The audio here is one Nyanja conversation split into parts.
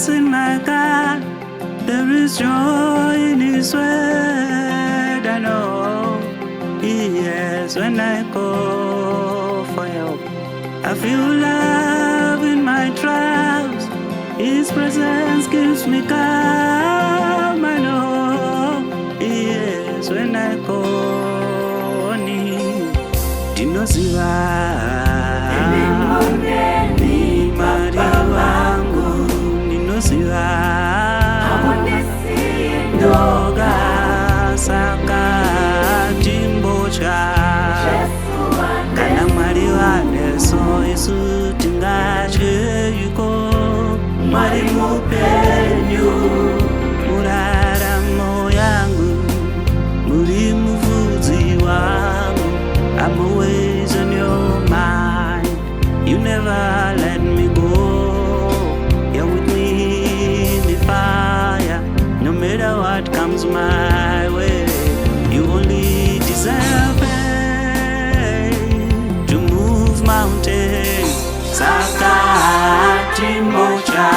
In my God, there is joy in His word. I know He hears when I call for help. I feel love in my trials. His presence gives me calm. I know He hears when I call on Him. Dinoziva Doga Saka Hatimbotya Kana mwari wane so isu tingache yuko mwari mupenyu muraramo yangu muri muvudzi wangu. I'm always on your mind. You never let me go. You're with me in the fire. No matter what comes my way, you only deserve it to move mountains. Saka Hatimbotya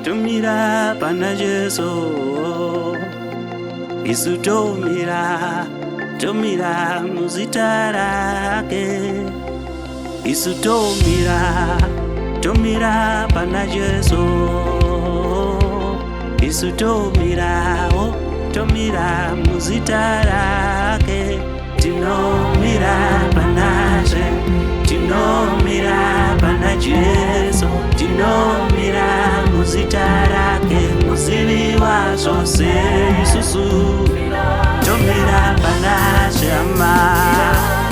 Tumira pana Jesu Isu tomira muzita rake. Isu tomira pana Jesu. Isu tomira muzita rake. Tinomira panaje, tinomira pana Jesu, tinomira muzita rake, muzivi wa zvose isusu. Tomira panaje ama,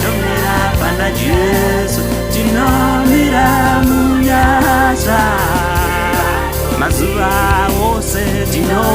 tomira pana Jesu, tinomira munyasha. Mazuva wose tinomira